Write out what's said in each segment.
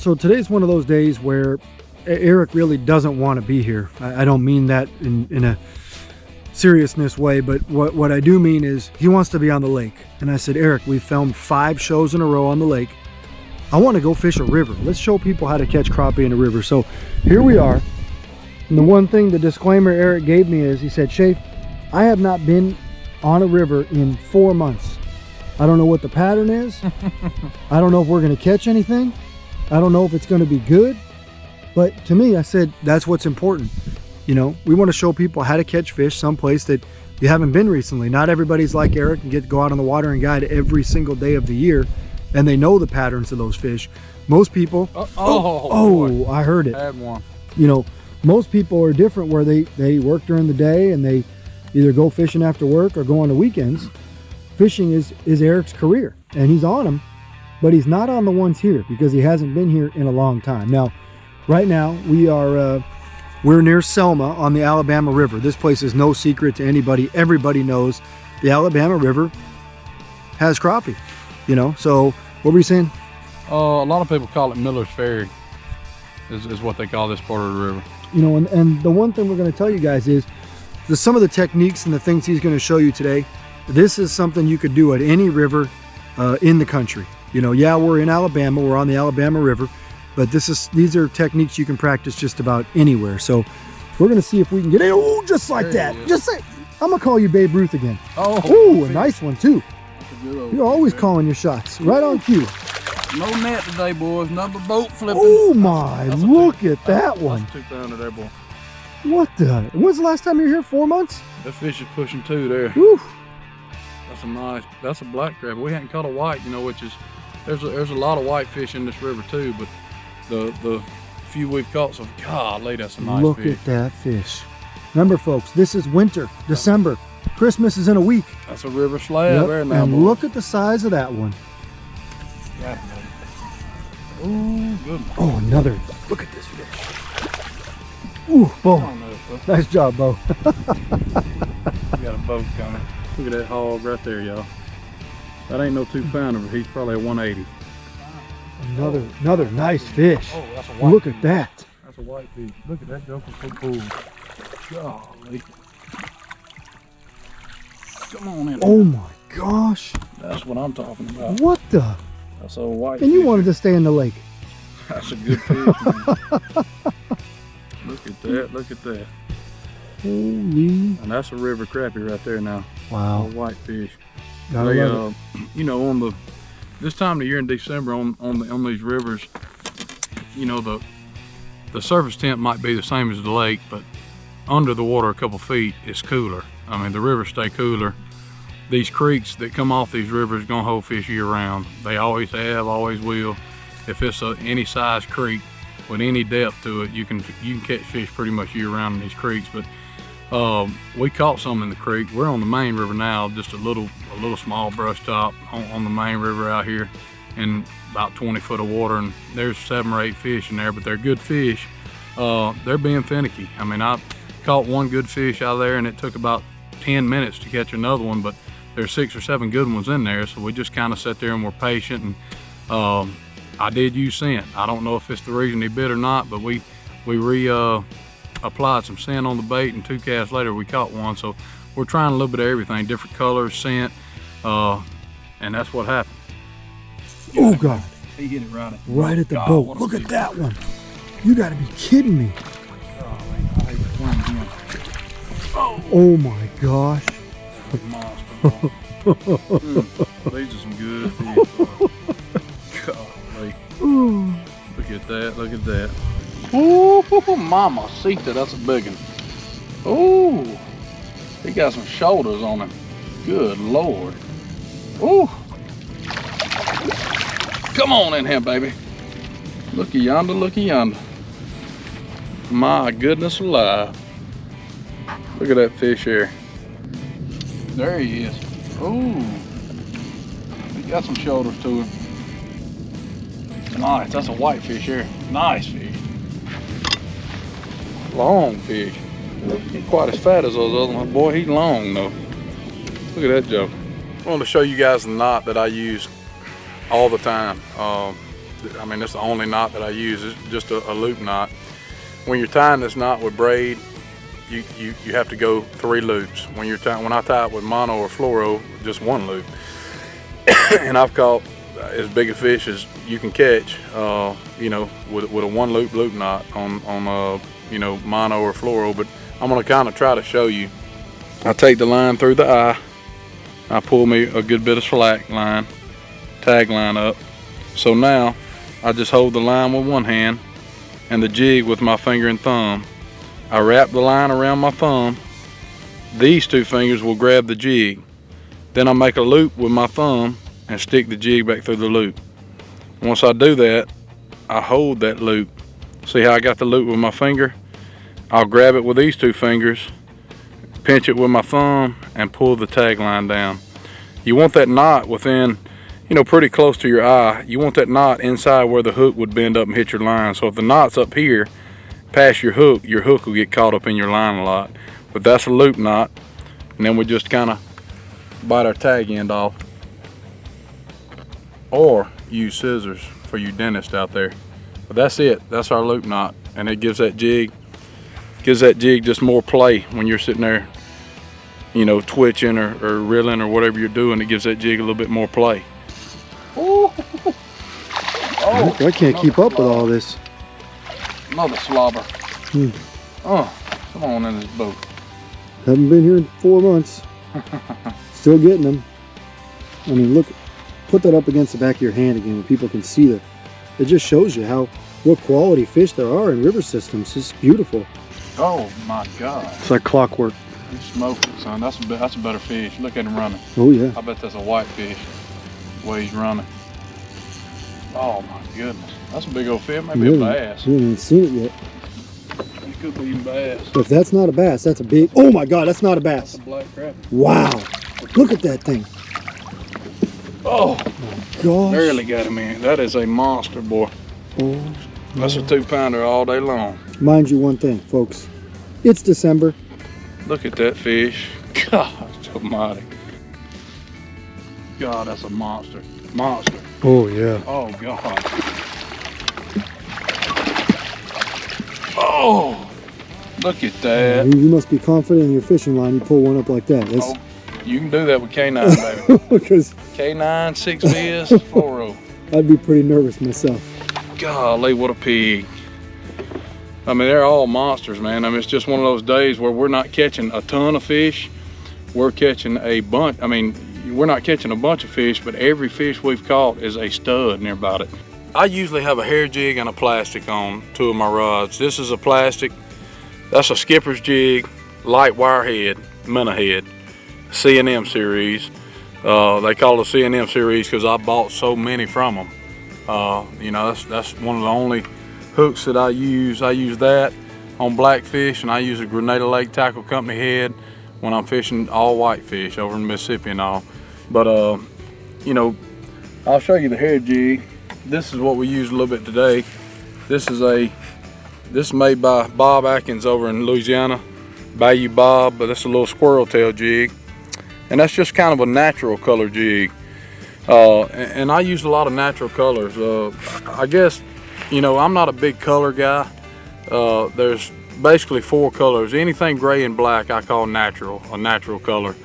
So today's one of those days where Eric really doesn't want to be here. I don't mean that in a seriousness way, but what I do mean is he wants to be on the lake. And I said, Eric, we filmed 5 shows in a row on the lake. I want to go fish a river. Let's show people how to catch crappie in a river. So here we are. And the one thing, the disclaimer Eric gave me is, he said, Shafe, I have not been on a river in 4 months. I don't know what the pattern is. I don't know if we're going to catch anything. I don't know if it's going to be good. But to me, I said, that's what's important. You know, we want to show people how to catch fish someplace that you haven't been recently. Not everybody's like Eric and get to go out on the water and guide every single day of the year, and they know the patterns of those fish. Most people, oh, I heard it. I had one. You know, most people are different, where they work during the day and they either go fishing after work or go on the weekends. Fishing is Eric's career, and he's on them, but he's not on the ones here because he hasn't been here in a long time. Now, right now we're near Selma on the Alabama River. This place is no secret to anybody. Everybody knows the Alabama River has crappie, you know. So what were you saying? A lot of people call it Miller's Ferry is what they call this part of the river. You know, and the one thing we're going to tell you guys is some of the techniques and the things he's going to show you today. This is something you could do at any river in the country. You know, yeah, we're in Alabama, we're on the Alabama River, but these are techniques you can practice just about anywhere. So we're going to see if we can get it. Oh, just like that. Just say, I'm going to call you Babe Ruth again. Oh, a nice one too. You're always calling your shots. Right on cue. No net today, boys. Nothing but boat flipping. Oh my, look at that one. That's 2 pounder there, boy. What the? When's the last time you were here? 4 months? That fish is pushing 2 there. Whew. That's a black crab. We hadn't caught a white, you know, which is, there's a lot of white fish in this river too, but the few we've caught, so golly, that's a nice fish. Look at that fish. Remember folks, this is winter, December. Christmas is in a week. That's a river slab there now, and boy. Look at the size of that one. Yeah. Ooh, good. Oh, another. Look at this fish. Ooh, Bo. Nice job, Bo. We got a boat coming. Look at that hog right there, y'all. That ain't no 2 pounder, but he's probably a 180. Another nice fish. Oh, that's a white Look fish. at that. That's a white fish. Look at that joker so cool. Golly. Come on in. Oh my gosh. That's what I'm talking about. What the? That's a white And you fish. wanted to stay in the lake. That's a good fish, man. Look at that, look at that. Holy. And that's a river crappie right there now. Wow. A white fish. Gotta love You know, on this time of the year in December on these rivers, you know, the surface temp might be the same as the lake, but under the water a couple feet is cooler. I mean, the rivers stay cooler. These creeks that come off these rivers gonna hold fish year round. They always have, always will. If it's any size creek with any depth to it, you can catch fish pretty much year round in these creeks. But we caught some in the creek. We're on the main river now, just a little small brush top on the main river out here, and about 20 foot of water, and there's 7 or 8 fish in there, but they're good fish. They're being finicky. I mean, I caught one good fish out of there, and it took about 10 minutes to catch another one, but there's 6 or 7 good ones in there, so we just kind of sat there and were patient. And I did use scent. I don't know if it's the reason he bit or not, but we applied some scent on the bait, and 2 casts later we caught one. So we're trying a little bit of everything, different colors, scent, and that's what happened. Oh God. He hit it right at the boat. Look at that one. You gotta be kidding me. Oh my gosh. These are some good fish. Golly. Look at that, look at that. Ooh, mama, that's a big one. Ooh, he got some shoulders on him. Good Lord. Ooh. Come on in here, baby. Looky yonder, looky yonder. My goodness alive. Look at that fish here. There he is. Ooh. He got some shoulders to him. Nice, that's a white fish here. Nice fish. Long fish. He's quite as fat as those other ones. Boy, he's long though. Look at that joker. I wanted to show you guys the knot that I use all the time. I mean, that's the only knot that I use. It's just a loop knot. When you're tying this knot with braid, you have to go 3 loops. When I tie it with mono or fluoro, just 1 loop. And I've caught as big a fish as you can catch, you know, with a 1 loop knot on you know, mono or fluoro. But I'm gonna kind of try to show you. I take the line through the eye. I pull me a good bit of slack line, tag line up. So now I just hold the line with one hand and the jig with my finger and thumb. I wrap the line around my thumb. These 2 fingers will grab the jig. Then I make a loop with my thumb and stick the jig back through the loop. Once I do that, I hold that loop. See how I got the loop with my finger? I'll grab it with these 2 fingers, pinch it with my thumb, and pull the tag line down. You want that knot within, you know, pretty close to your eye. You want that knot inside where the hook would bend up and hit your line. So if the knot's up here past your hook will get caught up in your line a lot. But that's a loop knot. And then we just kind of bite our tag end off. Or use scissors for you dentists out there. But that's it. That's our loop knot. And it gives that jig just more play when you're sitting there, you know, twitching or reeling or whatever you're doing. It gives that jig a little bit more play. Oh, I can't keep up with all this. Another slobber. Oh, come on in this boat. Haven't been here in 4 months. Still getting them. I mean, look, put that up against the back of your hand again where people can see that. It just shows you what quality fish there are in river systems. It's beautiful. Oh my God. It's like clockwork. You smoked it, son. That's a better fish. Look at him running. Oh yeah. I bet that's a white fish, the way he's running. Oh my goodness. That's a big old fish. Maybe a bass. You haven't even seen it yet. It could be a bass. If that's not a bass, that's a big, oh my God, that's not a bass. That's a black crappie. Wow. Look at that thing. Oh my gosh. Barely got him in. That is a monster, boy. Oh. That's a 2-pounder all day long. Mind you one thing, folks. It's December. Look at that fish. God almighty. God, that's a monster. Monster. Oh yeah. Oh God. Oh, look at that. You must be confident in your fishing line. You pull one up like that. Oh, you can do that with K9, baby. Because K9, 6 Viz, fluoro. I'd be pretty nervous myself. Golly, what a pig. I mean, they're all monsters, man. I mean, it's just one of those days where we're not catching a ton of fish. We're catching a bunch. I mean, we're not catching a bunch of fish, but every fish we've caught is a stud near about it. I usually have a hair jig and a plastic on 2 of my rods. This is a plastic. That's a skipper's jig, light wire head, minnow head, C&M series. They call it C&M series because I bought so many from them. You know, that's one of the only hooks that I use. I use that on blackfish, and I use a Grenada Lake Tackle Company head when I'm fishing all white fish over in Mississippi and all. But you know, I'll show you the hair jig. This is what we use a little bit today. This is made by Bob Atkins over in Louisiana, Bayou Bob, but that's a little squirrel tail jig, and that's just kind of a natural color jig. And I use a lot of natural colors. I guess, you know, I'm not a big color guy. There's basically 4 colors. Anything gray and black I call natural, a natural color.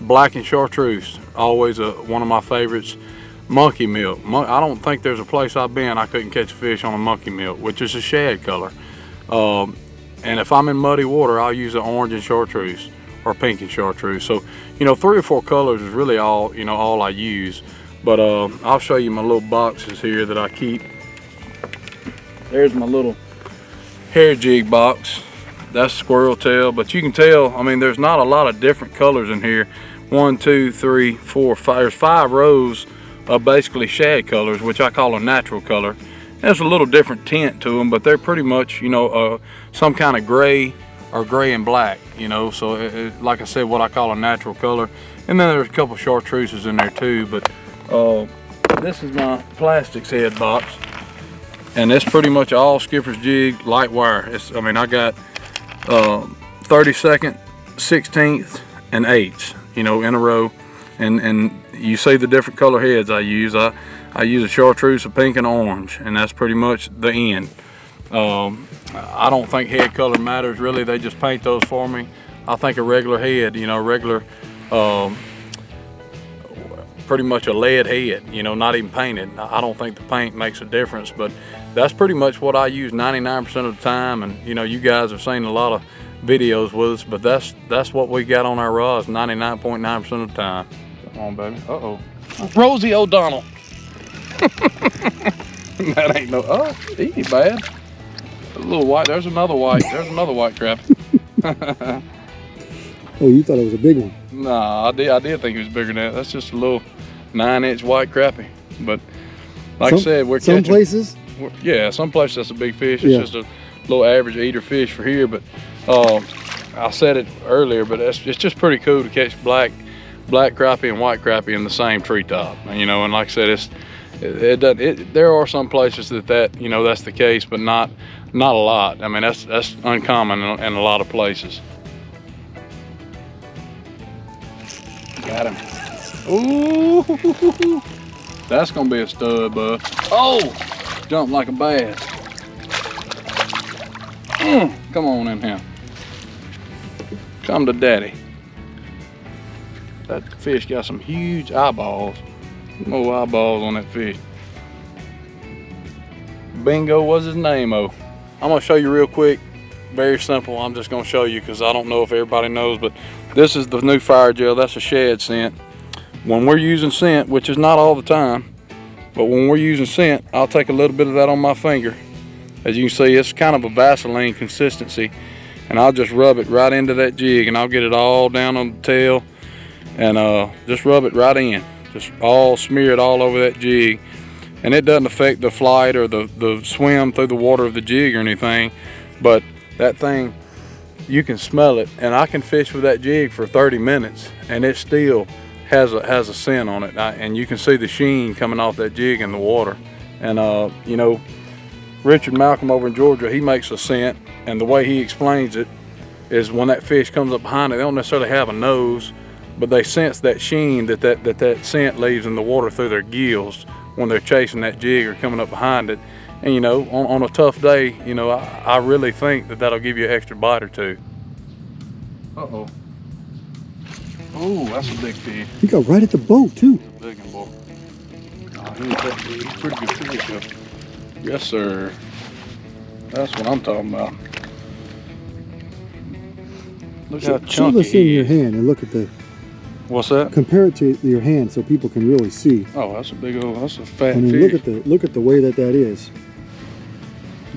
Black and chartreuse, always one of my favorites. Monkey milk. I don't think there's a place I've been I couldn't catch a fish on a monkey milk, which is a shad color. And if I'm in muddy water, I'll use an orange and chartreuse or pink and chartreuse. So, you know, 3 or 4 colors is really all, you know, all I use. But I'll show you my little boxes here that I keep. There's my little hair jig box. That's squirrel tail, but you can tell, I mean, there's not a lot of different colors in here. 1, 2, 3, 4, 5. There's 5 rows of basically shad colors, which I call a natural color. There's a little different tint to them, but they're pretty much, you know, some kind of gray or gray and black, you know. So like I said, what I call a natural color. And then there's a couple chartreuses in there too. But this is my plastics head box, and it's pretty much all skipper's jig, light wire. I mean, I got 32nd, 16th, and 8ths, you know, in a row. And you see the different color heads I use. I I use a chartreuse, a pink, and orange, and that's pretty much the end. I don't think head color matters really. They just paint those for me. I think a regular head, you know, pretty much a lead head, you know, not even painted. I don't think the paint makes a difference, but that's pretty much what I use 99% of the time. And you know, you guys have seen a lot of videos with us, but that's what we got on our rods 99.9% of the time. Come on, baby. Uh-oh. Rosie O'Donnell. That ain't no, oh, he ain't bad. A little white, there's another white crap. Oh, you thought it was a big one? Nah, I did think it was bigger than that. That's just a little 9-inch white crappie. But like I said, we're catching. Some places? Yeah, some places that's a big fish. It's just a little average eater fish for here. But I said it earlier, but it's just pretty cool to catch black crappie and white crappie in the same treetop. You know, and like I said, there are some places that you know, that's the case, but not a lot. I mean, that's uncommon in a lot of places. Got him. Ooh, that's gonna be a stud, bud. Oh, jumped like a bass. Come on in here. Come to daddy. That fish got some huge eyeballs. More eyeballs on that fish. Bingo was his name-o. I'm gonna show you real quick. Very simple. I'm just gonna show you because I don't know if everybody knows, but this is the new fire gel. That's a shad scent. When we're using scent, which is not all the time, but when we're using scent, I'll take a little bit of that on my finger. As you can see, it's kind of a Vaseline consistency, and I'll just rub it right into that jig, and I'll get it all down on the tail, and just rub it right in. Just all smear it all over that jig, and it doesn't affect the flight or the swim through the water of the jig or anything, but that thing, you can smell it, and I can fish with that jig for 30 minutes and it still has a scent on it, and you can see the sheen coming off that jig in the water. And you know, Richard Malcolm over in Georgia, he makes a scent, and the way he explains it is when that fish comes up behind it, they don't necessarily have a nose, but they sense that sheen that scent leaves in the water through their gills when they're chasing that jig or coming up behind it. And you know, on a tough day, you know, I really think that'll give you an extra bite or two. Uh-oh. Oh, that's a big fish. He got right at the boat too. That's a big one, boy. Oh, he ain't that big. He's a pretty good fish, though. Yes, sir. That's what I'm talking about. Look how chunky show this in he your is. hand and look at the. What's that? Compare it to your hand so people can really see. Oh, that's a big old. That's a fat I mean, fish. look at the way that is.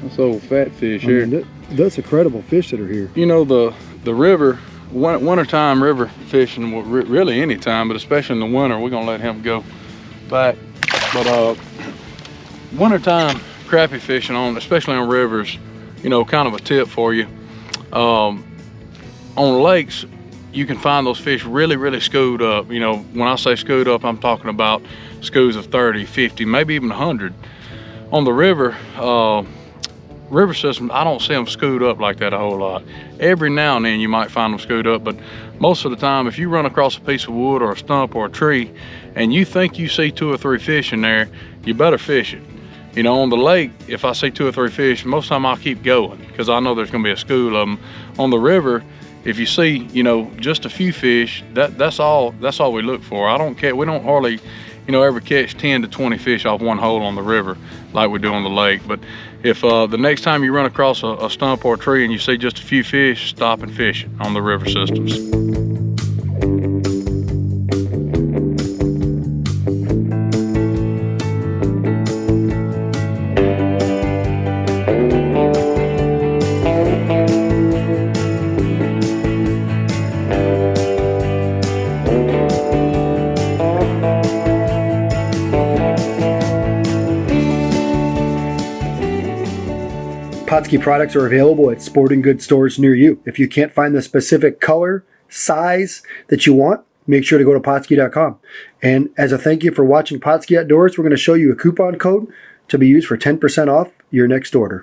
That's old fat fish I here. mean, that's incredible fish that are here. You know, the river, wintertime river fishing, really any time, but especially in the winter, we're gonna let him go back. But wintertime crappie fishing especially on rivers, you know, kind of a tip for you. On lakes, you can find those fish really schooled up. You know, when I say schooled up, I'm talking about schools of 30, 50, maybe even 100. On the river, river system, I don't see them schooled up like that a whole lot. Every now and then you might find them schooled up, but most of the time, if you run across a piece of wood or a stump or a tree and you think you see 2 or 3 fish in there, you better fish it. You know, on the lake, if I see 2 or 3 fish, most of the time I'll keep going because I know there's gonna be a school of them. On the river, if you see, you know, just a few fish, that's all we look for. I don't care, we don't hardly, you know, ever catch 10 to 20 fish off one hole on the river like we do on the lake. But if the next time you run across a stump or a tree and you see just a few fish, stop and fish it on the river systems. Pautzke products are available at sporting goods stores near you. If you can't find the specific color, size that you want, make sure to go to Pautzke.com. And as a thank you for watching Pautzke Outdoors, we're going to show you a coupon code to be used for 10% off your next order.